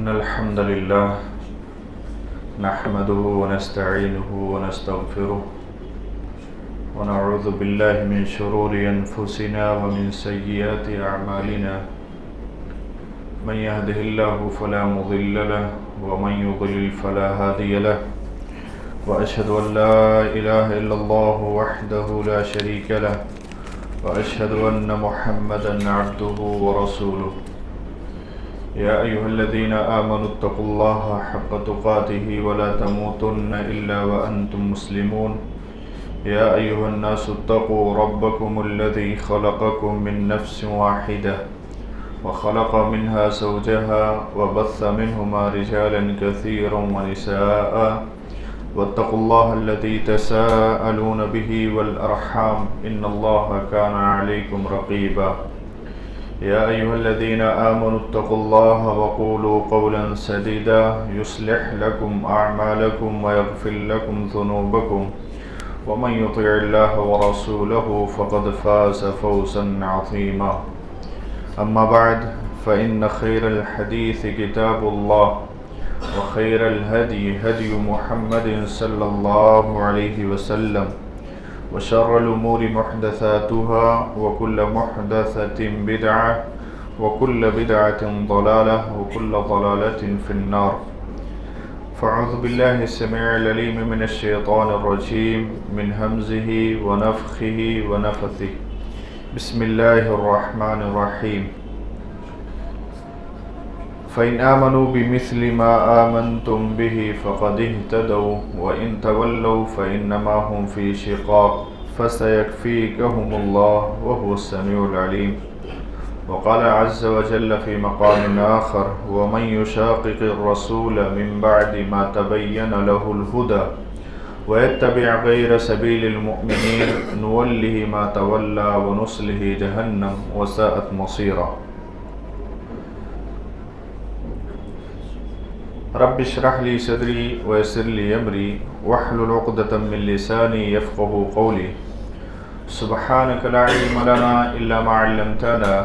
إن الحمد لله نحمده ونستعينه ونستغفره ونعوذ بالله من شرور أنفسنا ومن سيئات أعمالنا من يهده الله فلا مضل له ومن يضلل فلا هادي له وأشهد أن لا إله إلا الله وحده لا شريك له وأشهد أن محمدا عبده ورسوله يا أيها الذين آمنوا اتقوا الله حق تقاته ولا تموتن إلا وأنتم مسلمون يا أيها الناس اتقوا ربكم الذي خلقكم من نفس واحدة وخلق منها زوجها وبث منهما رجالا كثيرا ونساء واتقوا الله الذي تساءلون به والأرحام إن الله كان عليكم رقيبا يا أيها الذين آمنوا اتقوا الله وقولوا قولا سديدا يصلح لكم أعمالكم ويغفر لكم ذنوبكم ومن يطع الله ورسوله فقد فاز فوزا عظيما أما بعد فإن خير الحديث كتاب الله وخير الهدي هدي محمد صلى الله عليه وسلم وشر الأمور محدثاتها وكل محدثة بدعة وكل بدعة ضلالة وكل ضلالة في النار فأعوذ بالله السميع العليم من الشيطان الرجيم من همزه ونفخه ونفثه بسم الله الرحمن الرحيم فإن آمنوا بمثل ما آمنتم به فقد اهتدوا وإن تولوا فإنما هم في شقاق فسيكفيكهم الله وهو السميع العليم وقال عز وجل في مقام آخر ومن يشاقق الرسول من بعد ما تبين له الهدى ويتبع غير سبيل المؤمنين نوله ما تولى ونصله جهنم وساءت مصيرا رب اشرح لي صدري ويسر لي أمري واحلل عقدة من لساني يفقهوا قولي سبحانك لا علم لنا إلا ما علمتنا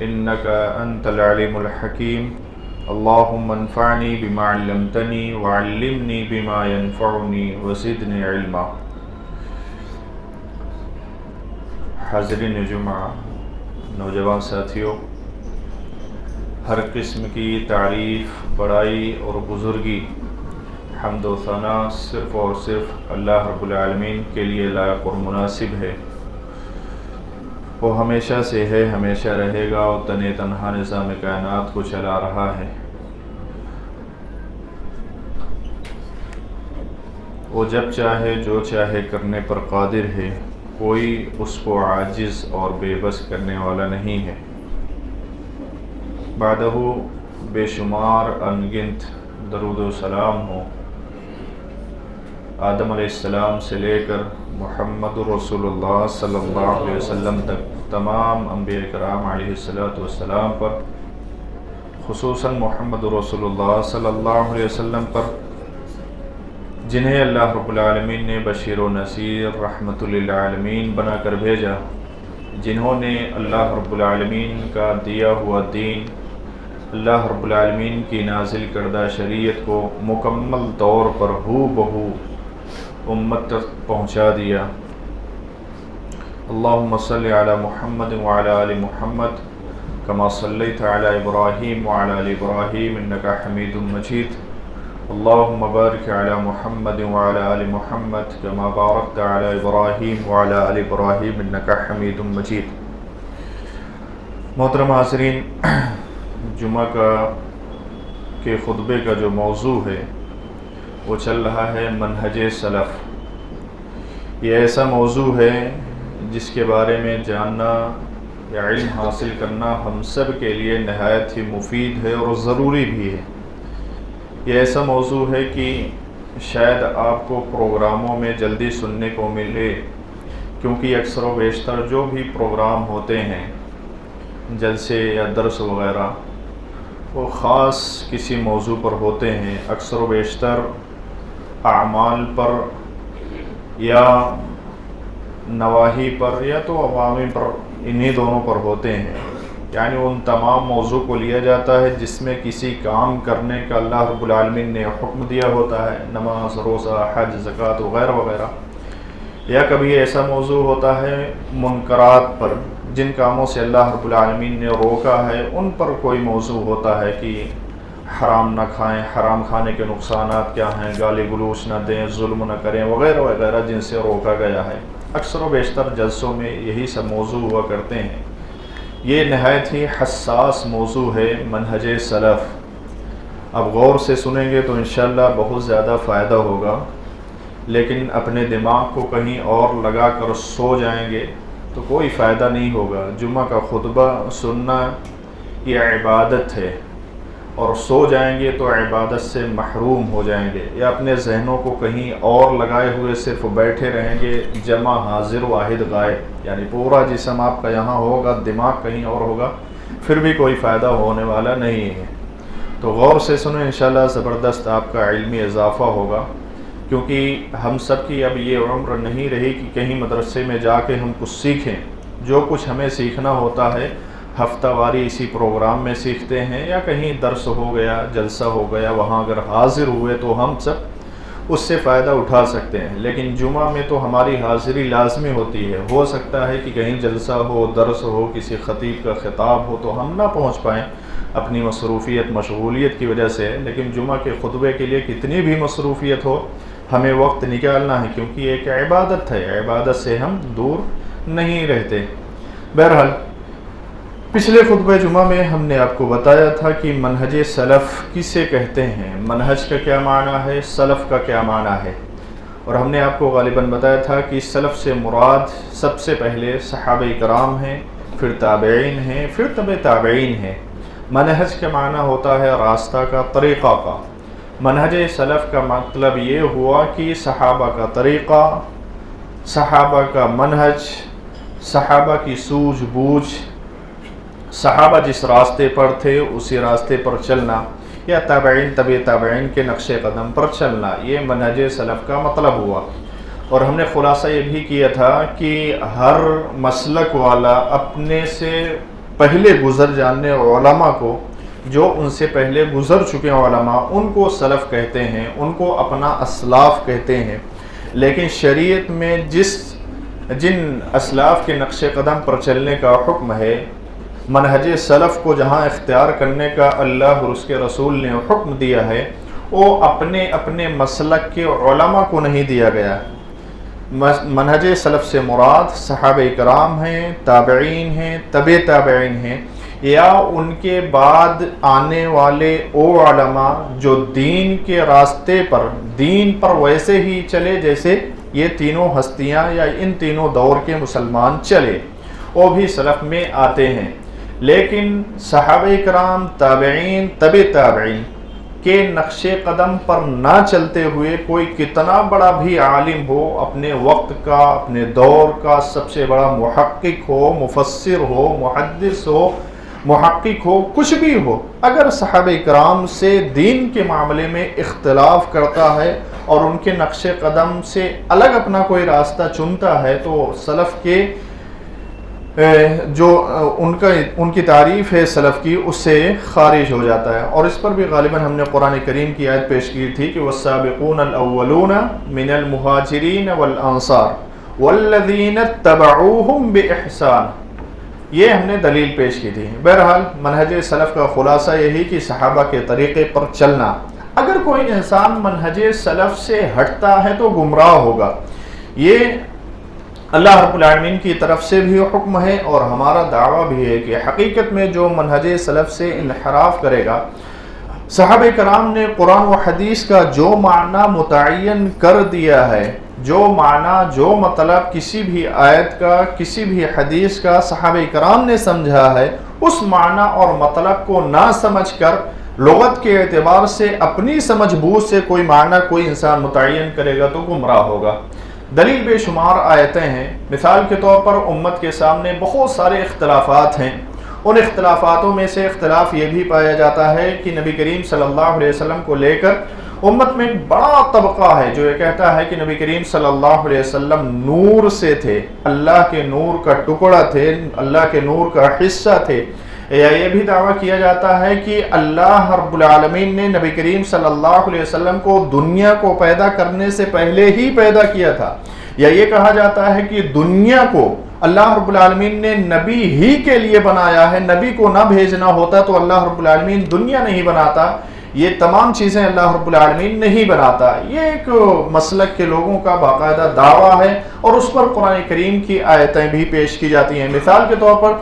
إنك أنت العليم الحكيم اللهم انفعني بما علمتني وعلمني بما ينفعني وزدني علما. حاضرین جمعہ، نوجوان ساتھیوں، ہر قسم کی تعریف، بڑائی اور بزرگی، حمد و ثنا صرف اور صرف اللہ رب العالمین کے لیے لائق اور مناسب ہے۔ وہ ہمیشہ سے ہے، ہمیشہ رہے گا اور تن تنہا نظام کائنات کو چلا رہا ہے۔ وہ جب چاہے جو چاہے کرنے پر قادر ہے، کوئی اس کو عاجز اور بے بس کرنے والا نہیں ہے۔ بعدہ بے شمار انگنت درود و سلام ہو آدم علیہ السلام سے لے کر محمد رسول اللہ صلی اللہ علیہ وسلم تک تمام انبیاء کرام علیہ السلام پر، خصوصاً محمد رسول اللہ صلی اللہ علیہ وسلم پر، جنہیں اللہ رب العالمین نے بشیر و نذیر رحمت للعالمین بنا کر بھیجا، جنہوں نے اللہ رب العالمین کا دیا ہوا دین، اللہ رب العالمین کی نازل کردہ شریعت کو مکمل طور پر ہو بہو امت تک پہنچا دیا۔ اللہم صلی علی محمد وعلی آل محمد کما صلیت علی ابراہیم وعلی آل ابراہیم انکا حمید مجید۔ اللہم بارک علی محمد وعلی آل محمد کما بارکت علی ابراہیم وعلی آل ابراہیم انکا حمید مجید۔ محترم حاضرین، جمعہ کے خطبے کا جو موضوع ہے وہ چل رہا ہے منہج سلف۔ یہ ایسا موضوع ہے جس کے بارے میں جاننا یا علم حاصل کرنا ہم سب کے لیے نہایت ہی مفید ہے اور ضروری بھی ہے۔ یہ ایسا موضوع ہے کہ شاید آپ کو پروگراموں میں جلدی سننے کو ملے، کیونکہ اکثر و بیشتر جو بھی پروگرام ہوتے ہیں، جلسے یا درس وغیرہ، وہ خاص کسی موضوع پر ہوتے ہیں، اکثر و بیشتر اعمال پر یا نواہی پر یا تو عوامی پر، انہی دونوں پر ہوتے ہیں۔ یعنی ان تمام موضوع کو لیا جاتا ہے جس میں کسی کام کرنے کا اللہ رب العالمین نے حکم دیا ہوتا ہے، نماز، روزہ، حج، زکوٰۃ وغیرہ وغیرہ، یا کبھی ایسا موضوع ہوتا ہے منکرات پر، جن کاموں سے اللہ رب العالمین نے روکا ہے ان پر کوئی موضوع ہوتا ہے کہ حرام نہ کھائیں، حرام کھانے کے نقصانات کیا ہیں، گالی گلوچ نہ دیں، ظلم نہ کریں وغیرہ وغیرہ، جن سے روکا گیا ہے۔ اکثر و بیشتر جلسوں میں یہی سب موضوع ہوا کرتے ہیں۔ یہ نہایت ہی حساس موضوع ہے منہج سلف۔ اب غور سے سنیں گے تو انشاءاللہ بہت زیادہ فائدہ ہوگا، لیکن اپنے دماغ کو کہیں اور لگا کر سو جائیں گے تو کوئی فائدہ نہیں ہوگا۔ جمعہ کا خطبہ سننا یہ عبادت ہے، اور سو جائیں گے تو عبادت سے محروم ہو جائیں گے، یا اپنے ذہنوں کو کہیں اور لگائے ہوئے صرف بیٹھے رہیں گے، جمع حاضر واحد غائب، یعنی پورا جسم آپ کا یہاں ہوگا، دماغ کہیں اور ہوگا، پھر بھی کوئی فائدہ ہونے والا نہیں ہے۔ تو غور سے سنیں، انشاءاللہ زبردست آپ کا علمی اضافہ ہوگا، کیونکہ ہم سب کی اب یہ عمر نہیں رہی کہ کہیں مدرسے میں جا کے ہم کچھ سیکھیں۔ جو کچھ ہمیں سیکھنا ہوتا ہے ہفتہ واری اسی پروگرام میں سیکھتے ہیں، یا کہیں درس ہو گیا، جلسہ ہو گیا، وہاں اگر حاضر ہوئے تو ہم سب اس سے فائدہ اٹھا سکتے ہیں۔ لیکن جمعہ میں تو ہماری حاضری لازمی ہوتی ہے۔ ہو سکتا ہے کہ کہیں جلسہ ہو، درس ہو، کسی خطیب کا خطاب ہو تو ہم نہ پہنچ پائیں اپنی مصروفیت مشغولیت کی وجہ سے، لیکن جمعہ کے خطبے کے لیے کتنی بھی مصروفیت ہو ہمیں وقت نکالنا ہے، کیونکہ یہ ایک عبادت ہے، عبادت سے ہم دور نہیں رہتے۔ بہرحال پچھلے خطبہ جمعہ میں ہم نے آپ کو بتایا تھا کہ منہج سلف کسے کہتے ہیں، منہج کا کیا معنی ہے، سلف کا کیا معنی ہے، اور ہم نے آپ کو غالباً بتایا تھا کہ سلف سے مراد سب سے پہلے صحابہ کرام ہیں، پھر تابعین ہیں، پھر تبع تابعین ہیں۔ منہج کا معنی ہوتا ہے راستہ کا، طریقہ کا۔ منہج سلف کا مطلب یہ ہوا کہ صحابہ کا طریقہ، صحابہ کا منہج، صحابہ کی سوجھ بوجھ، صحابہ جس راستے پر تھے اسی راستے پر چلنا، یا تابعین تبع تابعین کے نقش قدم پر چلنا، یہ منہج سلف کا مطلب ہوا۔ اور ہم نے خلاصہ یہ بھی کیا تھا کہ ہر مسلک والا اپنے سے پہلے گزر جانے علماء کو، جو ان سے پہلے گزر چکے علماء، ان کو سلف کہتے ہیں، ان کو اپنا اسلاف کہتے ہیں۔ لیکن شریعت میں جن اسلاف کے نقش قدم پر چلنے کا حکم ہے، منہج سلف کو جہاں اختیار کرنے کا اللہ اور اس کے رسول نے حکم دیا ہے، وہ اپنے اپنے مسلک کے علماء کو نہیں دیا گیا۔ منہج سلف سے مراد صحابہ کرام ہیں، تابعین ہیں، تبع تابعین ہیں، یا ان کے بعد آنے والے او علماء جو دین کے راستے پر، دین پر ویسے ہی چلے جیسے یہ تینوں ہستیاں یا ان تینوں دور کے مسلمان چلے، وہ بھی سلف میں آتے ہیں۔ لیکن صحابہ کرام، تابعین، تبع تابعین کے نقش قدم پر نہ چلتے ہوئے کوئی کتنا بڑا بھی عالم ہو، اپنے وقت کا، اپنے دور کا سب سے بڑا محقق ہو، مفسر ہو، محدث ہو، محقق ہو، کچھ بھی ہو، اگر صحابہ کرام سے دین کے معاملے میں اختلاف کرتا ہے اور ان کے نقش قدم سے الگ اپنا کوئی راستہ چنتا ہے تو سلف کے جو ان کی تعریف ہے سلف کی، اس سے خارج ہو جاتا ہے۔ اور اس پر بھی غالباً ہم نے قرآن کریم کی آیت پیش کی تھی کہ والسابقون الاولون من المہاجرین والانصار والذین اتبعوہم باحسان، یہ ہم نے دلیل پیش کی تھی۔ بہرحال منہج سلف کا خلاصہ یہی کہ صحابہ کے طریقے پر چلنا۔ اگر کوئی انسان منہج سلف سے ہٹتا ہے تو گمراہ ہوگا، یہ اللہ رب العالمین کی طرف سے بھی حکم ہے، اور ہمارا دعویٰ بھی ہے کہ حقیقت میں جو منہج سلف سے انحراف کرے گا، صحابہ کرام نے قرآن و حدیث کا جو معنی متعین کر دیا ہے، جو معنی، جو مطلب کسی بھی آیت کا، کسی بھی حدیث کا صحابہ کرام نے سمجھا ہے، اس معنی اور مطلب کو نہ سمجھ کر لغت کے اعتبار سے اپنی سمجھ بوجھ سے کوئی معنی کوئی انسان متعین کرے گا تو گمراہ ہوگا۔ دلیل بے شمار آیتیں ہیں۔ مثال کے طور پر امت کے سامنے بہت سارے اختلافات ہیں، ان اختلافاتوں میں سے اختلاف یہ بھی پایا جاتا ہے کہ نبی کریم صلی اللہ علیہ وسلم کو لے کر امت میں ایک بڑا طبقہ ہے جو یہ کہتا ہے کہ نبی کریم صلی اللہ علیہ وسلم نور سے تھے، اللہ کے نور کا ٹکڑا تھے، اللہ کے نور کا حصہ تھے، یا یہ بھی دعویٰ کیا جاتا ہے کہ اللہ رب العالمین نے نبی کریم صلی اللہ علیہ وسلم کو دنیا کو پیدا کرنے سے پہلے ہی پیدا کیا تھا، یا یہ کہا جاتا ہے کہ دنیا کو اللہ رب العالمین نے نبی ہی کے لیے بنایا ہے، نبی کو نہ بھیجنا ہوتا تو اللہ رب العالمین دنیا نہیں بناتا، یہ تمام چیزیں اللہ رب العالمین نہیں بناتا۔ یہ ایک مسلک کے لوگوں کا باقاعدہ دعویٰ ہے، اور اس پر قرآن کریم کی آیتیں بھی پیش کی جاتی ہیں۔ مثال کے طور پر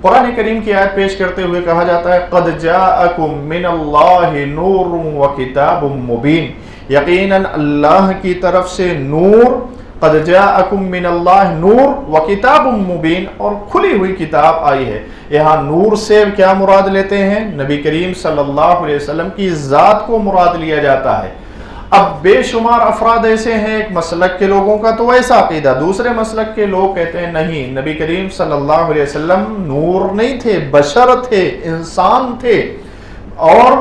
قرآن کریم کی آیت پیش کرتے ہوئے کہا جاتا ہے قد جاءکم من اللہ نور و کتاب مبین، یقیناً اللہ کی طرف سے نور، قد جاءکم من اللہ نور و کتاب مبین، اور کھلی ہوئی کتاب آئی ہے۔ یہاں نور سے کیا مراد لیتے ہیں؟ نبی کریم صلی اللہ علیہ وسلم کی ذات کو مراد لیا جاتا ہے۔ اب بے شمار افراد ایسے ہیں، ایک مسلک کے لوگوں کا تو ایسا عقیدہ، دوسرے مسلک کے لوگ کہتے ہیں نہیں، نبی کریم صلی اللہ علیہ وسلم نور نہیں تھے، بشر تھے، انسان تھے، اور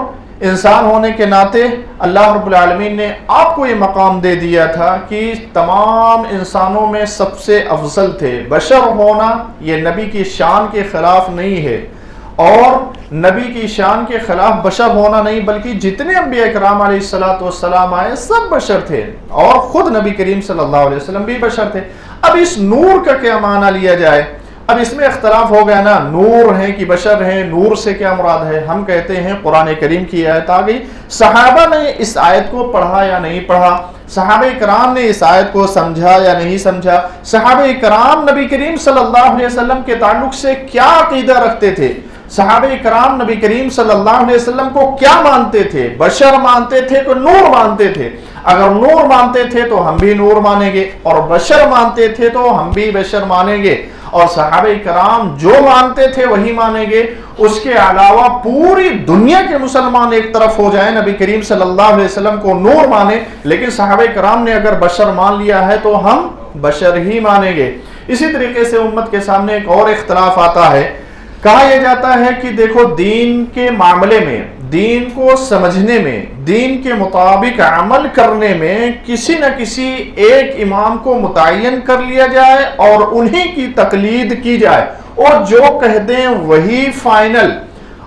انسان ہونے کے ناطے اللہ رب العالمین نے آپ کو یہ مقام دے دیا تھا کہ تمام انسانوں میں سب سے افضل تھے۔ بشر ہونا یہ نبی کی شان کے خلاف نہیں ہے، اور نبی کی شان کے خلاف بشر ہونا نہیں، بلکہ جتنے انبیاء کرام علیہ السلام آئے سب بشر تھے، اور خود نبی کریم صلی اللہ علیہ وسلم بھی بشر تھے۔ اب اس نور کا کیا معنی لیا جائے؟ اب اس میں اختلاف ہو گیا نا، نور ہیں کہ بشر ہیں، نور سے کیا مراد ہے؟ ہم کہتے ہیں قرآن کریم کی آیت آ گئی، صحابہ نے اس آیت کو پڑھا یا نہیں پڑھا، صحابہ کرام نے اس آیت کو سمجھا یا نہیں سمجھا، صحابہ کرام نبی کریم صلی اللہ علیہ وسلم کے تعلق سے کیا عقیدہ رکھتے تھے، صحابہ کرام نبی کریم صلی اللہ علیہ وسلم کو کیا مانتے تھے، بشر مانتے تھے کہ نور مانتے تھے؟ اگر نور مانتے تھے تو ہم بھی نور مانیں گے، اور بشر مانتے تھے تو ہم بھی بشر مانیں گے، اور صحابہ کرام جو مانتے تھے وہی مانیں گے۔ اس کے علاوہ پوری دنیا کے مسلمان ایک طرف ہو جائیں، نبی کریم صلی اللہ علیہ وسلم کو نور مانیں، لیکن صحابہ کرام نے اگر بشر مان لیا ہے تو ہم بشر ہی مانیں گے۔ اسی طریقے سے امت کے سامنے ایک اور اختلاف آتا ہے، کہا یہ جاتا ہے کہ دیکھو دین کے معاملے میں، دین کو سمجھنے میں، دین کے مطابق عمل کرنے میں کسی نہ کسی ایک امام کو متعین کر لیا جائے اور انہی کی تقلید کی جائے، اور جو کہہ دیں وہی فائنل،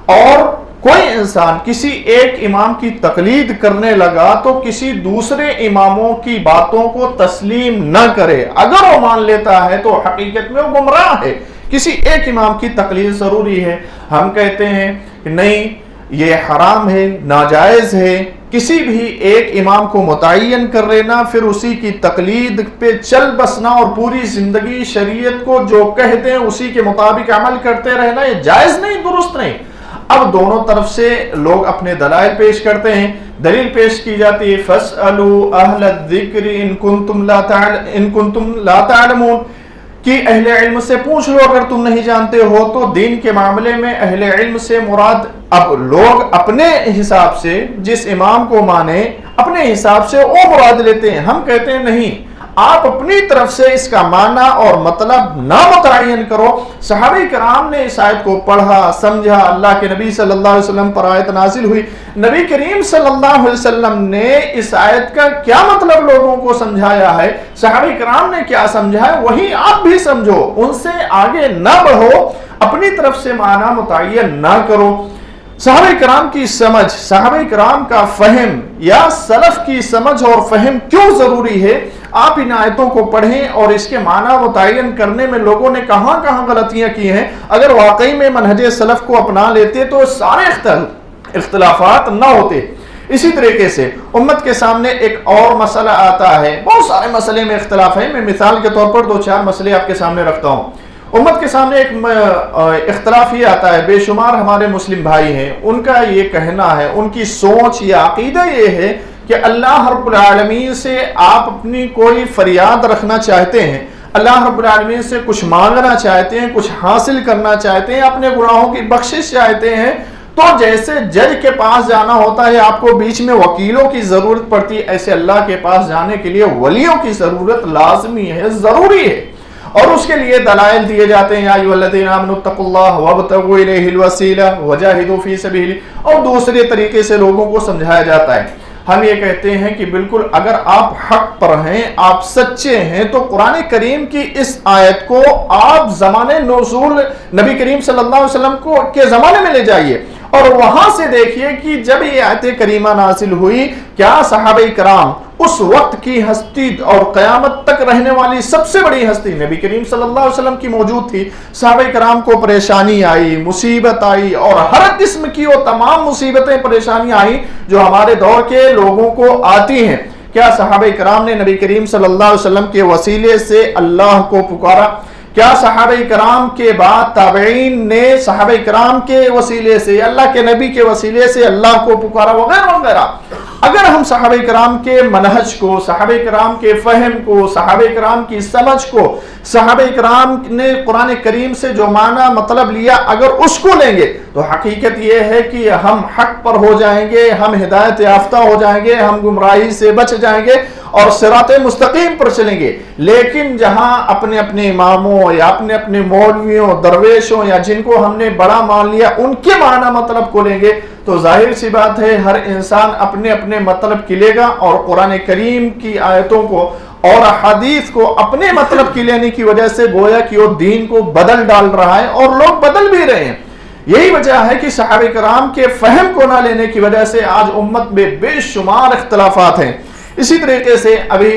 اور کوئی انسان کسی ایک امام کی تقلید کرنے لگا تو کسی دوسرے اماموں کی باتوں کو تسلیم نہ کرے، اگر وہ مان لیتا ہے تو حقیقت میں وہ گمراہ ہے۔ کسی ایک امام کی تقلید ضروری ہے، ہم کہتے ہیں کہ نہیں یہ حرام ہے، ناجائز ہے، کسی بھی ایک امام کو متعین کر لینا، پھر اسی کی تقلید پہ چل بسنا اور پوری زندگی شریعت کو جو کہتے ہیں اسی کے مطابق عمل کرتے رہنا، یہ جائز نہیں، درست نہیں۔ اب دونوں طرف سے لوگ اپنے دلائل پیش کرتے ہیں، دلیل پیش کی جاتی ہے فَاسْأَلُوا أَهْلَ الذِّكْرِ إِن كُنتُمْ لَا تَعْلَمُونَ، کہ اہل علم سے پوچھ لو اگر تم نہیں جانتے ہو۔ تو دین کے معاملے میں اہل علم سے مراد، اب لوگ اپنے حساب سے جس امام کو مانے اپنے حساب سے وہ مراد لیتے ہیں، ہم کہتے ہیں نہیں، آپ اپنی طرف سے اس کا معنی اور مطلب نہ متعین کرو۔ صحابہ کرام نے اس آیت کو پڑھا، سمجھا، اللہ کے نبی صلی اللہ علیہ وسلم پر آیت نازل ہوئی، نبی کریم صلی اللہ علیہ وسلم نے اس آیت کا کیا مطلب لوگوں کو سمجھایا ہے، صحابہ کرام نے کیا سمجھا ہے، وہی آپ بھی سمجھو، ان سے آگے نہ بڑھو، اپنی طرف سے معنی متعین نہ کرو۔ صحابہ کرام کی سمجھ، صحابہ کرام کا فہم یا سلف کی سمجھ اور فہم کیوں ضروری ہے، آپ ان آیتوں کو پڑھیں اور اس کے معنی متعین کرنے میں لوگوں نے کہاں کہاں غلطیاں کی ہیں۔ اگر واقعی میں منہج سلف کو اپنا لیتے تو سارے اختلافات نہ ہوتے۔ اسی طریقے سے امت کے سامنے ایک اور مسئلہ آتا ہے، بہت سارے مسئلے میں اختلاف ہے، میں مثال کے طور پر 2-4 مسئلے آپ کے سامنے رکھتا ہوں۔ امت کے سامنے ایک اختلاف یہ آتا ہے، بے شمار ہمارے مسلم بھائی ہیں، ان کا یہ کہنا ہے، ان کی سوچ یا عقیدہ یہ ہے کہ اللہ رب العالمین سے آپ اپنی کوئی فریاد رکھنا چاہتے ہیں، اللہ رب العالمین سے کچھ مانگنا چاہتے ہیں، کچھ حاصل کرنا چاہتے ہیں، اپنے گناہوں کی بخشش چاہتے ہیں، تو جیسے جج کے پاس جانا ہوتا ہے، آپ کو بیچ میں وکیلوں کی ضرورت پڑتی ہے، ایسے اللہ کے پاس جانے کے لیے ولیوں کی ضرورت لازمی ہے، ضروری ہے، اور اس کے لیے دلائل دیے جاتے ہیں، یا ایھا الذین آمنوا اتقوا اللہ وابتغوا الیہ الوسیلہ وجاہدوا فی سبیلہ، اور دوسرے طریقے سے لوگوں کو سمجھایا جاتا ہے۔ ہم یہ کہتے ہیں کہ بالکل اگر آپ حق پر ہیں، آپ سچے ہیں، تو قرآن کریم کی اس آیت کو آپ زمانے نزول نبی کریم صلی اللہ علیہ وسلم کے زمانے میں لے جائیے اور وہاں سے دیکھیے کہ جب یہ آیت کریمہ نازل ہوئی، کیا صحابہ کرام اس وقت کی ہستی اور قیامت تک رہنے والی سب سے بڑی ہستی نبی کریم صلی اللہ علیہ وسلم کی موجود تھی، صحابہ کرام کو پریشانی آئی، مصیبت آئی، اور ہر قسم کی وہ تمام مصیبتیں پریشانیاں آئی جو ہمارے دور کے لوگوں کو آتی ہیں، کیا صحابہ کرام نے نبی کریم صلی اللہ علیہ وسلم کے وسیلے سے اللہ کو پکارا؟ کیا صحابہ کرام کے بعد تابعین نے صحابہ کرام کے وسیلے سے، اللہ کے نبی کے وسیلے سے اللہ کو پکارا وغیرہ وغیرہ؟ اگر ہم صحابہ کرام کے منہج کو، صحابہ کرام کے فہم کو، صحابہ کرام کی سمجھ کو، صحابہ کرام نے قرآن کریم سے جو معنی مطلب لیا، اگر اس کو لیں گے تو حقیقت یہ ہے کہ ہم حق پر ہو جائیں گے، ہم ہدایت یافتہ ہو جائیں گے، ہم گمراہی سے بچ جائیں گے اور صراط مستقیم پر چلیں گے۔ لیکن جہاں اپنے اپنے اماموں یا اپنے اپنے مولویوں، درویشوں یا جن کو ہم نے بڑا مان لیا ان کے معنی مطلب کو لیں گے تو ظاہر سی بات ہے ہر انسان اپنے اپنے مطلب کی لے گا، اور قرآن کریم کی آیتوں کو اور حدیث کو اپنے مطلب کی لینے کی وجہ سے گویا کہ وہ دین کو بدل ڈال رہا ہے، اور لوگ بدل بھی رہے ہیں۔ یہی وجہ ہے کہ صحابہ کرام کے فہم کو نہ لینے کی وجہ سے آج امت میں بے شمار اختلافات ہیں۔ اسی طریقے سے ابھی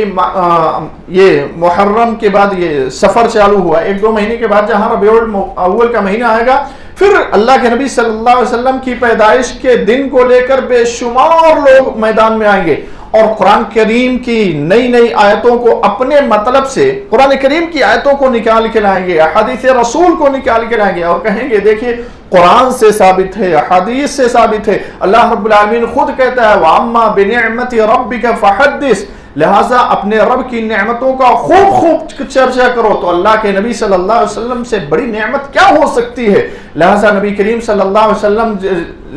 یہ محرم کے بعد یہ سفر چالو ہوا، 1-2 مہینے کے بعد جہاں ربیع الاول کا مہینہ آئے گا، پھر اللہ کے نبی صلی اللہ علیہ وسلم کی پیدائش کے دن کو لے کر بے شمار لوگ میدان میں آئیں گے اور قرآن کریم کی نئی نئی آیتوں کو اپنے مطلب سے، قرآن کریم کی آیتوں کو نکال کے لائیں گے، احادیث رسول کو نکال کے لائیں گے اور کہیں گے دیکھیے قرآن سے ثابت ہے، احادیث سے ثابت ہے، اللہ رب العالمین خود کہتا ہے وَأَمَّا بِنِعْمَةِ رَبِّكَ فَحَدِّثْ، لہٰذا اپنے رب کی نعمتوں کا خوب خوب چرچا کرو۔ تو اللہ کے نبی صلی اللہ علیہ وسلم سے بڑی نعمت کیا ہو سکتی ہے؟ لہٰذا نبی کریم صلی اللہ علیہ وسلم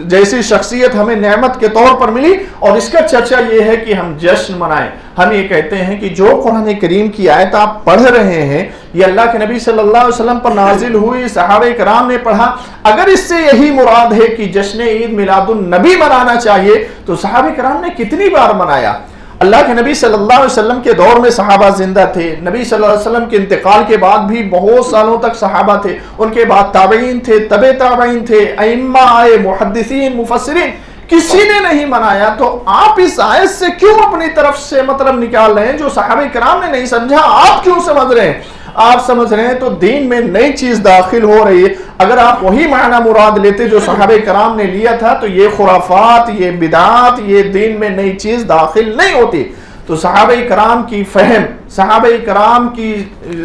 جیسی شخصیت ہمیں نعمت کے طور پر ملی، اور اس کا چرچا یہ ہے کہ ہم جشن منائیں۔ ہم یہ کہتے ہیں کہ جو قرآن کریم کی آیت آپ پڑھ رہے ہیں یہ اللہ کے نبی صلی اللہ علیہ وسلم پر نازل ہوئی، صحابہ کرام نے پڑھا، اگر اس سے یہی مراد ہے کہ جشن عید میلاد النبی منانا چاہیے تو صحابہ کرام نے کتنی بار منایا؟ اللہ کے نبی صلی اللہ علیہ وسلم کے دور میں صحابہ زندہ تھے، نبی صلی اللہ علیہ وسلم کے انتقال کے بعد بھی بہت سالوں تک صحابہ تھے، ان کے بعد تابعین تھے، تبع تابعین تھے، ائمہ آئے، محدثین، مفسرین، کسی نے نہیں منایا۔ تو آپ اس آیت سے کیوں اپنی طرف سے مطلب نکال رہے ہیں جو صحابہ کرام نے نہیں سمجھا؟ آپ کیوں سمجھ رہے ہیں؟ آپ سمجھ رہے ہیں تو دین میں نئی چیز داخل ہو رہی ہے۔ اگر آپ وہی معنی مراد لیتے جو صحابہ کرام نے لیا تھا تو یہ خرافات، یہ بدعات، یہ دین میں نئی چیز داخل نہیں ہوتی۔ تو صحابہ کرام کی فہم، صحابہ کرام کی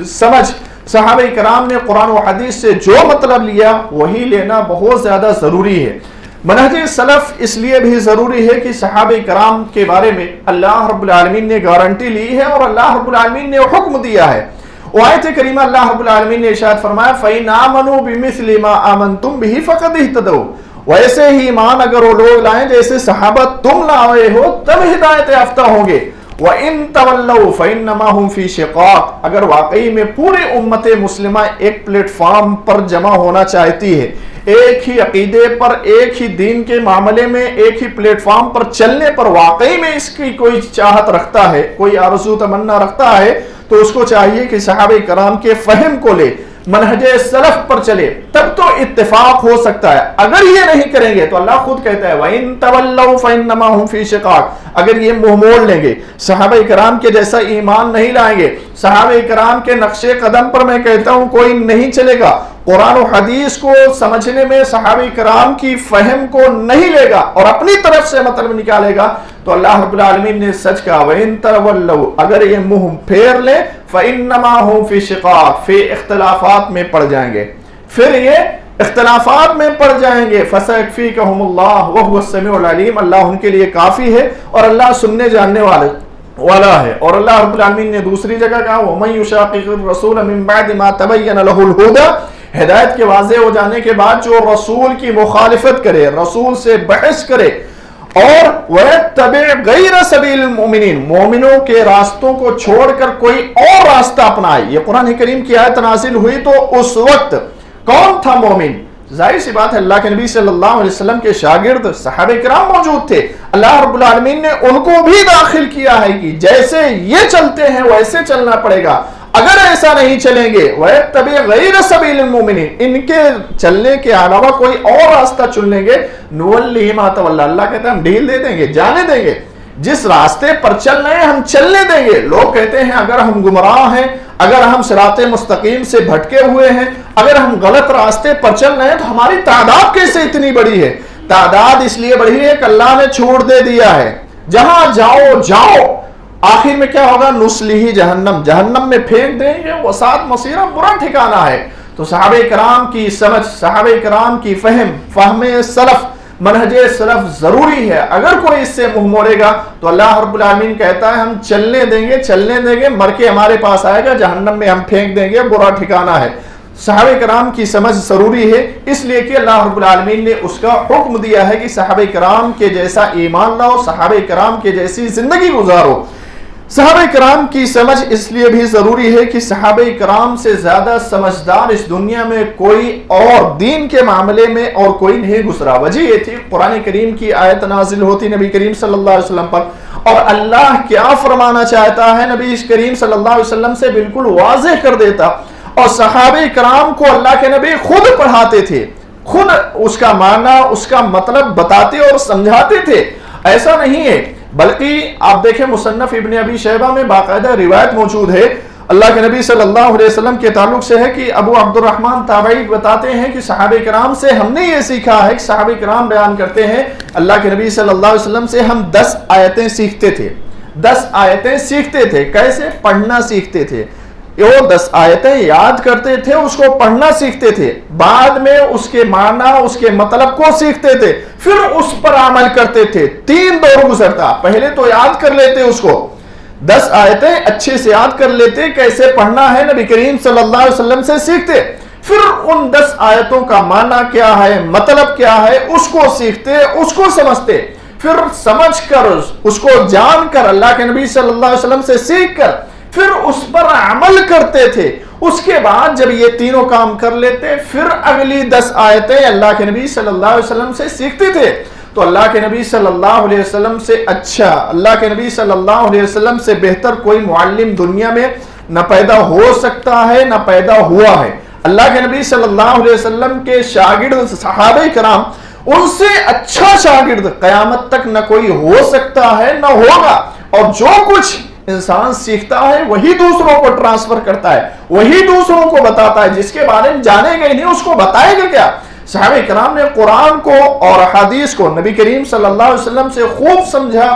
سمجھ، صحابہ کرام نے قرآن و حدیث سے جو مطلب لیا وہی لینا بہت زیادہ ضروری ہے۔ منہج سلف اس لیے بھی ضروری ہے کہ صحابہ کرام کے بارے میں اللہ رب العالمین نے گارنٹی لی ہے اور اللہ رب العالمین نے حکم دیا ہے۔ وہ آیت کریمہ اللہ رب العالمین نے ارشاد فرمایا فَإِنْ آمَنُوا بِمِثْلِ مَا آمَنْتُمْ بِهِ فَقَدْ اهْتَدَوْا، ویسے ہی ایمان اگر وہ لوگ لائیں جیسے صحابہ تم لائے ہو تب ہدایت یافتہ ہوں گے۔ وَإِن تَوَلَّوْا فَإِنَّمَا هُمْ فِي شِقَاقٍ، اگر واقعی میں پورے امت مسلمہ ایک پلیٹ فارم پر جمع ہونا چاہتی ہے، ایک ہی عقیدے پر، ایک ہی دین کے معاملے میں، ایک ہی پلیٹ فارم پر چلنے پر واقعی میں اس کی کوئی چاہت رکھتا ہے، کوئی آرزو تمنا رکھتا ہے، تو اس کو چاہیے کہ صحابہ کرام کے فہم کو لے، منہج سلف پر چلے، تب تو اتفاق ہو سکتا ہے۔ اگر یہ نہیں کریں گے تو اللہ خود کہتا ہے وَإِن تَوَلَّوْا فَإِنَّمَا هُمْ فِي شِقَاقٍ، اگر یہ منہ موڑ لیں گے، صحابہ کرام کے جیسا ایمان نہیں لائیں گے، صحابہ کرام کے نقش قدم پر میں کہتا ہوں کوئی نہیں چلے گا، قرآن و حدیث کو سمجھنے میں صحابہ کرام کی فہم کو نہیں لے گا اور اپنی طرف سے مطلب نکالے گا، تو اللہ رب العالمین نے سچ کہا وَإِن تَوَلَّوْا، اگر یہ منہ پھیر لیں فَإِنَّمَا هُمْ فِي شِقَاقٍ، پھر اختلافات میں پڑ جائیں گے، پھر یہ اختلافات میں پڑ جائیں گے۔ فَسَيَكْفِيكَهُمُ اللَّهُ وَهُوَ السَّمِيعُ الْعَلِيمُ، اللہ ان کے لیے کافی ہے اور اللہ سننے جاننے والا ہے۔ اور اللہ رب العالمین نے دوسری جگہ کہا وَمَن يُشَاقِقِ الرَّسُولَ مِن بَعْدِ مَا تَبَيَّنَ لَهُ الْهُدَى، ہدایت کے واضح ہو جانے کے بعد جو رسول کی مخالفت کرے، رسول سے بحث کرے، اور وَيَتَّبِعْ غَيْرَ سَبِيلِ الْمُؤْمِنِينَ، مومنوں کے راستوں کو چھوڑ کر کوئی اور راستہ اپنائے۔ یہ قرآن کریم کی آیت نازل ہوئی تو اس وقت کون تھا مومن؟ ظاہر سی بات ہے اللہ کے نبی صلی اللہ علیہ وسلم کے شاگرد صحابہ کرام موجود تھے۔ اللہ رب العالمین نے ان کو بھی داخل کیا ہے کہ جیسے یہ چلتے ہیں ویسے چلنا پڑے گا، اگر ایسا نہیں چلیں گے وَيَتَّبِعْ غَيْرَ سَبِيلِ الْمُؤْمِنِينَ، ان کے چلنے کے علاوہ کوئی اور راستہ چن لیں گے، نُوَلِّهِ مَا تَوَلَّى، اللہ کہتا ہے ہم ڈھیل دے دیں گے، جانے دیں گے، جس راستے پر چل رہے ہیں ہم چلنے دیں گے۔ لوگ کہتے ہیں اگر ہم گمراہ ہیں، اگر ہم صراط مستقیم سے بھٹکے ہوئے ہیں، اگر ہم غلط راستے پر چل رہے ہیں تو ہماری تعداد کیسے اتنی بڑی ہے؟ تعداد اس لیے بڑھی ہے کہ اللہ نے چھوڑ دے دیا ہے، جہاں جاؤ جاؤ، آخر میں کیا ہوگا؟ نُصْلِهِ جہنم، جہنم میں پھینک دیں گے، وساط مصیرہ، برا ٹھکانہ ہے۔ تو صحابہ کرام کی سمجھ، صحابہ کرام کی فہم سلف، منہج سلف ضروری ہے۔ اگر کوئی اس سے منہ موڑے گا تو اللہ رب العالمین کہتا ہے ہم چلنے دیں گے، چلنے دیں گے، مر کے ہمارے پاس آئے گا، جہنم میں ہم پھینک دیں گے، برا ٹھکانہ ہے۔ صحابہ کرام کی سمجھ ضروری ہے، اس لیے کہ اللہ رب العالمین نے اس کا حکم دیا ہے کہ صحابہ کرام کے جیسا ایمان لاؤ، صحابہ کرام کے جیسی زندگی گزارو۔ صحابہ کرام کی سمجھ اس لیے بھی ضروری ہے کہ صحابہ کرام سے زیادہ سمجھدار اس دنیا میں کوئی اور دین کے معاملے میں اور کوئی نہیں گزرا۔ وجہ یہ تھی قرآن کریم کی آیت نازل ہوتی نبی کریم صلی اللہ علیہ وسلم پر، اور اللہ کیا فرمانا چاہتا ہے نبی کریم صلی اللہ علیہ وسلم سے بالکل واضح کر دیتا، اور صحابہ کرام کو اللہ کے نبی خود پڑھاتے تھے، خود اس کا معنی، اس کا مطلب بتاتے اور سمجھاتے تھے۔ ایسا نہیں ہے، بلکہ آپ دیکھیں مصنف ابن ابی شیبہ میں باقاعدہ روایت موجود ہے اللہ کے نبی صلی اللہ علیہ وسلم کے تعلق سے ہے کہ ابو عبد الرحمن تابعی بتاتے ہیں کہ صحابہ کرام سے ہم نے یہ سیکھا ہے کہ صحابہ کرام بیان کرتے ہیں اللہ کے نبی صلی اللہ علیہ وسلم سے ہم 10 آیتیں سیکھتے تھے، 10 آیتیں سیکھتے تھے۔ کیسے؟ پڑھنا سیکھتے تھے، وہ 10 آیتیں یاد کرتے تھے، اس کو پڑھنا سیکھتے تھے، بعد میں اس کے معنی، اس کے مطلب کو سیکھتے تھے، پھر اس پر عمل کرتے تھے۔ 3 دور گزرتا، پہلے تو یاد کر لیتے اس کو، 10 آیتیں اچھے سے یاد کر لیتے، کیسے پڑھنا ہے نبی کریم صلی اللہ علیہ وسلم سے سیکھتے، پھر ان 10 آیتوں کا معنی کیا ہے، مطلب کیا ہے، اس کو سیکھتے، اس کو سمجھتے، پھر سمجھ کر اس کو جان کر اللہ کے نبی صلی اللہ علیہ وسلم سے سیکھ کر پھر اس پر عمل کرتے تھے۔ اس کے بعد جب یہ تینوں کام کر لیتے پھر اگلی 10 آیتیں اللہ کے نبی صلی اللہ علیہ وسلم سے سیکھتے تھے۔ تو اللہ کے نبی صلی اللہ علیہ وسلم سے اچھا، اللہ کے نبی صلی اللہ علیہ وسلم سے بہتر کوئی معلم دنیا میں نہ پیدا ہو سکتا ہے نہ پیدا ہوا ہے۔ اللہ کے نبی صلی اللہ علیہ وسلم کے شاگرد صحابہ کرام، ان سے اچھا شاگرد قیامت تک نہ کوئی ہو سکتا ہے نہ ہوگا، اور جو کچھ انسان سیکھتا ہے وہی دوسروں کو ٹرانسفر کرتا ہے، وہی دوسروں کو بتاتا ہے، جس کے بارے میں جانے گا نہیں اس کو بتائے گا کیا؟ صحابہ کرام نے قرآن کو اور حدیث کو نبی کریم صلی اللہ علیہ وسلم سے خوب سمجھا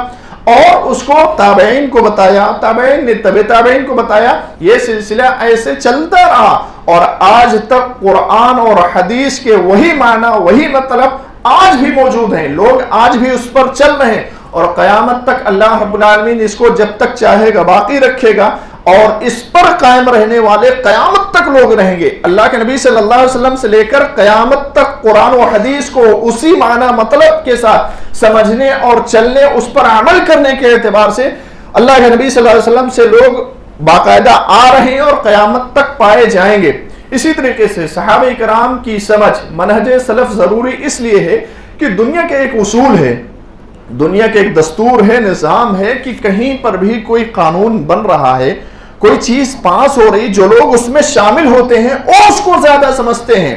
اور اس کو تابعین کو بتایا، تابعین نے تبع تابعین کو بتایا، یہ سلسلہ ایسے چلتا رہا، اور آج تک قرآن اور حدیث کے وہی معنی، وہی مطلب آج بھی موجود ہیں، لوگ آج بھی اس پر چل رہے ہیں، اور قیامت تک اللہ رب العالمین اس کو جب تک چاہے گا باقی رکھے گا، اور اس پر قائم رہنے والے قیامت تک لوگ رہیں گے۔ اللہ کے نبی صلی اللہ علیہ وسلم سے لے کر قیامت تک قرآن و حدیث کو اسی معنی مطلب کے ساتھ سمجھنے اور چلنے، اس پر عمل کرنے کے اعتبار سے اللہ کے نبی صلی اللہ علیہ وسلم سے لوگ باقاعدہ آ رہے ہیں اور قیامت تک پائے جائیں گے۔ اسی طریقے سے صحابہ کرام کی سمجھ، منہج سلف ضروری اس لیے ہے کہ دنیا کے ایک اصول ہے، دنیا کے ایک دستور ہے، نظام ہے کہ کہیں پر بھی کوئی قانون بن رہا ہے، کوئی چیز پاس ہو رہی، جو لوگ اس میں شامل ہوتے ہیں اور اس کو زیادہ سمجھتے ہیں،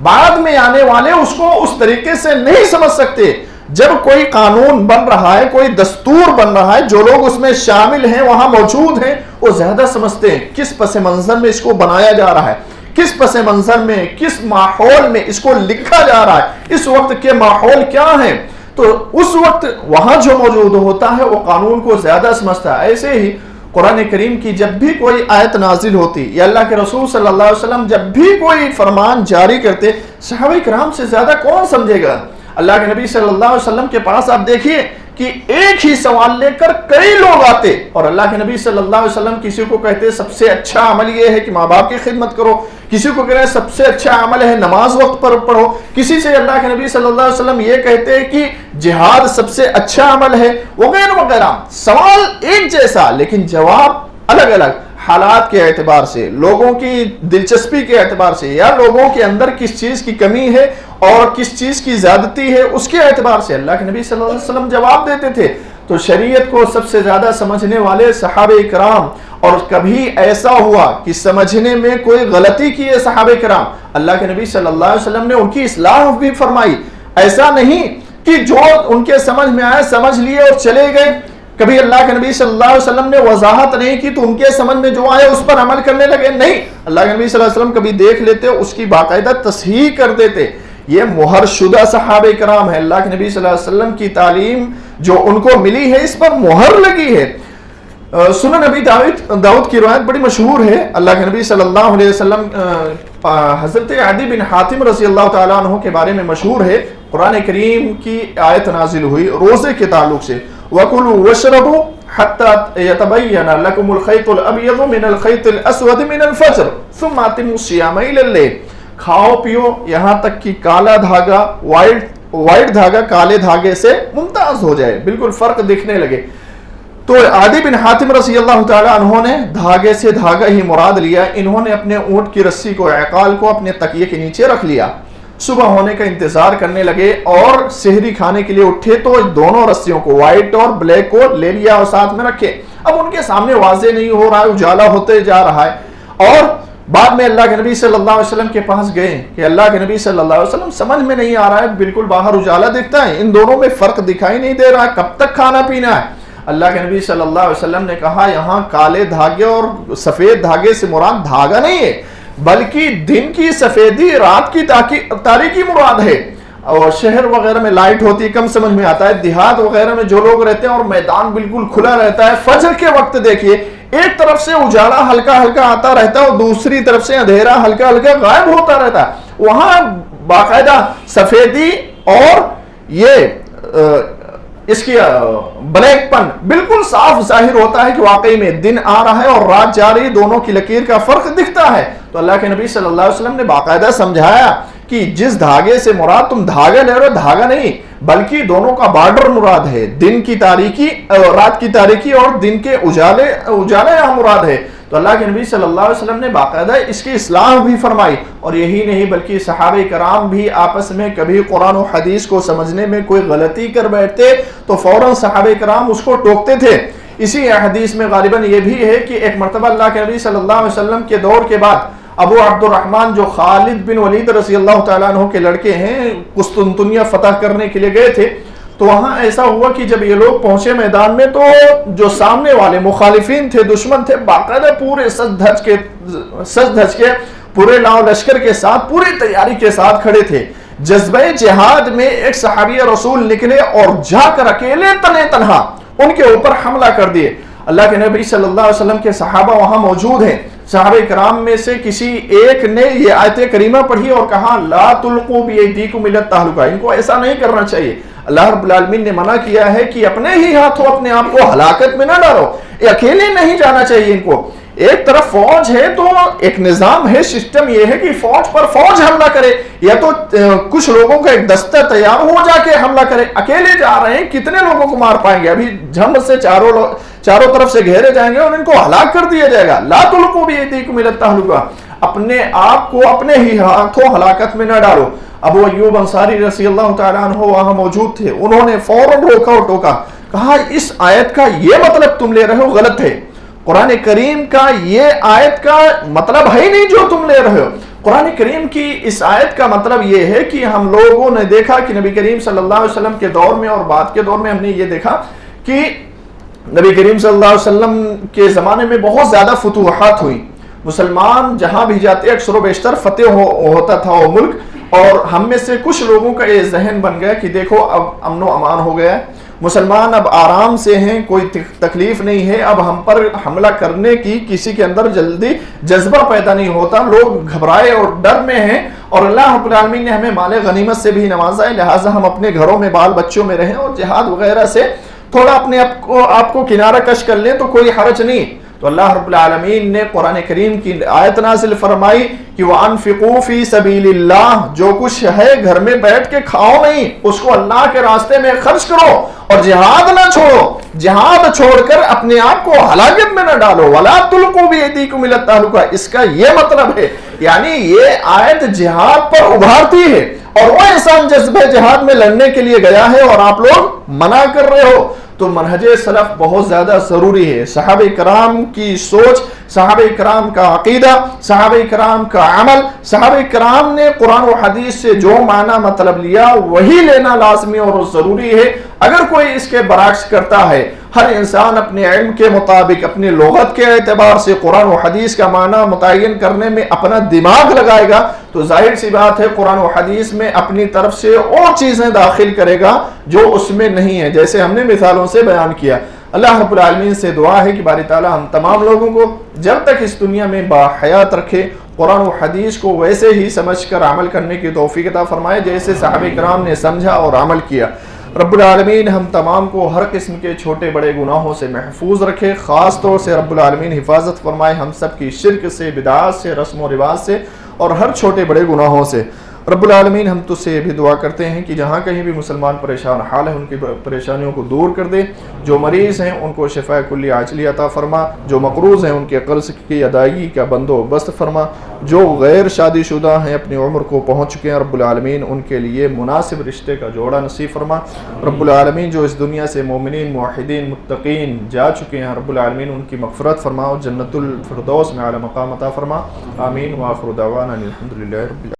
بعد میں آنے والے اس کو اس طریقے سے نہیں سمجھ سکتے۔ جب کوئی قانون بن رہا ہے، کوئی دستور بن رہا ہے، جو لوگ اس میں شامل ہیں، وہاں موجود ہیں، وہ زیادہ سمجھتے ہیں کس پس منظر میں اس کو بنایا جا رہا ہے، کس پس منظر میں، کس ماحول میں اس کو لکھا جا رہا ہے، اس وقت کے ماحول کیا ہیں، تو اس وقت وہاں جو موجود ہوتا ہے وہ قانون کو زیادہ سمجھتا ہے۔ ایسے ہی قرآن کریم کی جب بھی کوئی آیت نازل ہوتی یا اللہ کے رسول صلی اللہ علیہ وسلم جب بھی کوئی فرمان جاری کرتے، صحابہ کرام سے زیادہ کون سمجھے گا؟ اللہ کے نبی صلی اللہ علیہ وسلم کے پاس آپ دیکھیے کہ ایک ہی سوال لے کر کئی لوگ آتے، اور اللہ کے نبی صلی اللہ علیہ وسلم کسی کو کہتے سب سے اچھا عمل یہ ہے کہ ماں باپ کی خدمت کرو، کسی کو کہتے سب سے اچھا عمل ہے نماز وقت پر پڑھو، کسی سے اللہ کے نبی صلی اللہ علیہ وسلم یہ کہتے ہیں کہ جہاد سب سے اچھا عمل ہے، وغیرہ وغیرہ۔ سوال ایک جیسا لیکن جواب الگ الگ، حالات کے اعتبار سے، لوگوں کی دلچسپی کے اعتبار سے، یا لوگوں کے اندر کس چیز کی کمی ہے اور کس چیز کی زیادتی ہے اس کے اعتبار سے اللہ کے نبی صلی اللہ علیہ وسلم جواب دیتے تھے. تو شریعت کو سب سے زیادہ سمجھنے والے صحابہ کرام، اور کبھی ایسا ہوا کہ سمجھنے میں کوئی غلطی کی ہے صحابہ کرام، اللہ کے نبی صلی اللہ علیہ وسلم نے ان کی اصلاح بھی فرمائی. ایسا نہیں کہ جو ان کے سمجھ میں آئے سمجھ لیے اور چلے گئے. کبھی اللہ کے نبی صلی اللہ علیہ وسلم نے وضاحت نہیں کی تو ان کے سمجھ میں جو آئے اس پر عمل کرنے لگے. نہیں، اللہ کے نبی صلی اللہ علیہ وسلم کبھی دیکھ لیتے، اس کی باقاعدہ تصحیح کر دیتے. یہ مہر شدہ صحابہ کرام ہے. اللہ کے نبی صلی اللہ علیہ وسلم کی تعلیم جو ان کو ملی ہے اس پر مہر لگی ہے. سنن نبی داؤد کی روایت بڑی مشہور ہے. اللہ کے نبی صلی اللہ علیہ وسلم حضرت عدی بن حاتم رضی اللہ تعالیٰ عنہ کے بارے میں مشہور ہے. قرآن کریم کی آیت نازل ہوئی روزے کے تعلق سے، وَكُلُوا وَاشْرَبُوا حَتَّى يَتَبَيَّنَ لَكُمُ الْخَيْطُ الْأَبْيَضُ مِنَ الْخَيْطِ الْأَسْوَدِ مِنَ الْفَجْرِ ثُمَّ أَتِمُّوا الصِّيَامَ إِلَى اللَّيْلِ. کھاؤ پیو یہاں تک کہ کالا دھاگا وائٹ دھاگا کالے دھاگے سے ممتاز ہو جائے، بالکل فرق دکھنے لگے. تو عدی بن حاتم رضی اللہ تعالیٰ عنہ نے دھاگے سے دھاگا ہی مراد لیا. انہوں نے اپنے اونٹ کی رسی کو، عقال کو اپنے تکیے کے نیچے رکھ لیا. صبح ہونے کا انتظار کرنے لگے اور سحری کھانے کے لیے اٹھے تو دونوں رسیوں کو، وائٹ اور بلیک کو لے لیا اور ساتھ میں رکھے. اب ان کے سامنے واضح نہیں ہو رہا ہے، اجالا ہوتے جا رہا ہے. اور بعد میں اللہ کے نبی صلی اللہ علیہ وسلم کے پاس گئے کہ اللہ کے نبی صلی اللہ علیہ وسلم سمجھ میں نہیں آ رہا ہے، بالکل باہر اجالا دکھتا ہے، ان دونوں میں فرق دکھائی نہیں دے رہا ہے، کب تک کھانا پینا ہے. اللہ کے نبی صلی اللہ علیہ وسلم نے کہا یہاں کالے دھاگے اور سفید دھاگے سے مراد دھاگا نہیں ہے، بلکہ دن کی سفیدی، رات کی تاریکی مراد ہے. اور شہر وغیرہ میں لائٹ ہوتی ہے، کم سمجھ میں آتا ہے. دیہات وغیرہ میں جو لوگ رہتے ہیں اور میدان بالکل کھلا رہتا ہے، فجر کے وقت دیکھیے ایک طرف سے اجالا ہلکا ہلکا آتا رہتا ہے اور دوسری طرف سے اندھیرا ہلکا ہلکا غائب ہوتا رہتا ہے. وہاں باقاعدہ سفیدی اور یہ اس کی بلیک پن بالکل صاف ظاہر ہوتا ہے کہ واقعی میں دن آ رہا ہے اور رات جا رہی، دونوں کی لکیر کا فرق دکھتا ہے. تو اللہ کے نبی صلی اللہ علیہ وسلم نے باقاعدہ سمجھایا کہ جس دھاگے سے مراد تم دھاگا لے رہے ہو، دھاگا نہیں بلکہ دونوں کا بارڈر مراد ہے. دن کی تاریکی، رات کی تاریکی اور دن کے اجالے یہاں مراد ہے. تو اللہ کے نبی صلی اللہ علیہ وسلم نے باقاعدہ اس کی اصلاح بھی فرمائی. اور یہی نہیں بلکہ صحابہ کرام بھی آپس میں کبھی قرآن و حدیث کو سمجھنے میں کوئی غلطی کر بیٹھتے تو فوراً صحابہ کرام اس کو ٹوکتے تھے. اسی حدیث میں غالباً یہ بھی ہے کہ ایک مرتبہ اللہ کے نبی صلی اللہ علیہ وسلم کے دور کے بعد ابو عبد الرحمن جو خالد بن ولید رضی اللہ تعالیٰ عنہ کے لڑکے ہیں، قسطنطنیہ فتح کرنے کے لیے گئے تھے. تو وہاں ایسا ہوا کہ جب یہ لوگ پہنچے میدان میں تو جو سامنے والے مخالفین تھے، دشمن تھے، باقاعدہ پورے سج دھج کے پورے لاؤ لشکر کے ساتھ پوری تیاری کے ساتھ کھڑے تھے. جذبہ جہاد میں ایک صحابی رسول نکلے اور جا کر اکیلے تنہا ان کے اوپر حملہ کر دیے. اللہ کے نبی صلی اللہ علیہ وسلم کے صحابہ وہاں موجود ہیں. صحابہ کرام میں سے کسی ایک نے یہ آیت کریمہ پڑھی اور کہا لا تلقوا بایدیکم الی التہلکہ، ان کو ایسا نہیں کرنا چاہیے. اللہ رب العالمین نے منع کیا ہے کہ اپنے ہی ہاتھوں اپنے آپ کو ہلاکت میں نہ ڈالو. اکیلے نہیں جانا چاہیے ان کو. ایک طرف فوج ہے تو ایک نظام ہے، سسٹم یہ ہے کہ فوج پر فوج حملہ کرے، یا تو کچھ لوگوں کا ایک دستہ تیار ہو جا کے حملہ کرے. اکیلے جا رہے ہیں، کتنے لوگوں کو مار پائیں گے؟ ابھی جھمب سے چاروں طرف سے گھیرے جائیں گے اور ان کو ہلاک کر دیا جائے گا. لا تلقوا بایدیکم الی التہلکہ، اپنے آپ کو اپنے ہی ہاتھوں ہلاکت میں نہ ڈالو. ابو ایوب انصاری رضی اللہ تعالیٰ عنہ وہاں موجود تھے. انہوں نے فوراً روکا اور ٹوکا، کہا اس آیت کا یہ مطلب تم لے رہے ہو غلط ہے. قرآن کریم کا یہ آیت کا مطلب ہے نہیں جو تم لے رہے ہو. قرآن کریم کی اس آیت کا مطلب یہ ہے کہ ہم لوگوں نے دیکھا کہ نبی کریم صلی اللہ علیہ وسلم کے دور میں اور بعد کے دور میں ہم نے یہ دیکھا کہ نبی کریم صلی اللہ علیہ وسلم کے زمانے میں بہت زیادہ فتوحات ہوئی. مسلمان جہاں بھی جاتے اکثر و بیشتر فتح ہوتا تھا وہ ملک. اور ہم میں سے کچھ لوگوں کا یہ ذہن بن گیا کہ دیکھو اب امن و امان ہو گیا ہے، مسلمان اب آرام سے ہیں، کوئی تکلیف نہیں ہے، اب ہم پر حملہ کرنے کی کسی کے اندر جلدی جذبہ پیدا نہیں ہوتا. لوگ گھبرائے اور ڈر میں ہیں اور اللہ رب العالمین نے ہمیں مال غنیمت سے بھی نوازا ہے، لہٰذا ہم اپنے گھروں میں بال بچوں میں رہیں اور جہاد وغیرہ سے تھوڑا اپنے آپ کو کنارہ کش کر لیں تو کوئی حرج نہیں. تو اللہ رب العالمین نے قرآن کریم کی آیت نازل فرمائی کہ وَأَنفِقُوا فِي سَبِيلِ اللَّهِ، جو کچھ ہے گھر میں بیٹھ کے کھاؤ نہیں، اس کو اللہ کے راستے میں خرچ کرو اور جہاد نہ چھوڑو. جہاد چھوڑ کر اپنے آپ کو ہلاکت میں نہ ڈالو. وَلَا تُلْقُوا بِأَيْدِيكُمْ إِلَى التَّهْلُكَةِ، اس کا یہ مطلب ہے، یعنی یہ آیت جہاد پر ابھارتی ہے اور وہ انسان جذبہ جہاد میں لڑنے کے لیے گیا ہے اور آپ لوگ منع کر رہے ہو، تو منہج سلف بہت زیادہ ضروری ہے۔ صحابہ کرام کی سوچ، صحابہ کرام کا عقیدہ، صحابہ کرام کا عمل، صحابہ کرام نے قرآن و حدیث سے جو معنی مطلب لیا وہی لینا لازمی اور ضروری ہے۔ اگر کوئی اس کے برعکس کرتا ہے، ہر انسان اپنے علم کے مطابق، اپنی لغت کے اعتبار سے قرآن و حدیث کا معنی متعین کرنے میں اپنا دماغ لگائے گا، تو ظاہر سی بات ہے قرآن و حدیث میں اپنی طرف سے اور چیزیں داخل کرے گا جو اس میں نہیں ہے، جیسے ہم نے مثالوں سے بیان کیا۔ اللہ رب العالمین سے دعا ہے کہ باری تعالیٰ ہم تمام لوگوں کو جب تک اس دنیا میں باحیات رکھے، قرآن و حدیث کو ویسے ہی سمجھ کر عمل کرنے کی توفیق عطا فرمائے جیسے صحابہ کرام نے سمجھا اور عمل کیا۔ رب العالمین ہم تمام کو ہر قسم کے چھوٹے بڑے گناہوں سے محفوظ رکھے، خاص طور سے رب العالمین حفاظت فرمائے ہم سب کی شرک سے، بدعات سے، رسم و رواج سے اور ہر چھوٹے بڑے گناہوں سے۔ رب العالمین ہم تجھ سے بھی دعا کرتے ہیں کہ جہاں کہیں بھی مسلمان پریشان حال ہے ان کی پریشانیوں کو دور کر دے، جو مریض ہیں ان کو شفاء کلی عاجلی عطا فرما، جو مقروض ہیں ان کے قرض کی ادائیگی کا بندوبست فرما، جو غیر شادی شدہ ہیں اپنی عمر کو پہنچ چکے ہیں رب العالمین ان کے لیے مناسب رشتے کا جوڑا نصیب فرما۔ رب العالمین جو اس دنیا سے مومنین، موحدین، متقین جا چکے ہیں رب العالمین ان کی مغفرت فرما اور جنت الفردوس میں اعلی مقام عطا فرما۔ آمین۔ وآخر دعوانا الحمدللہ رب العالمین۔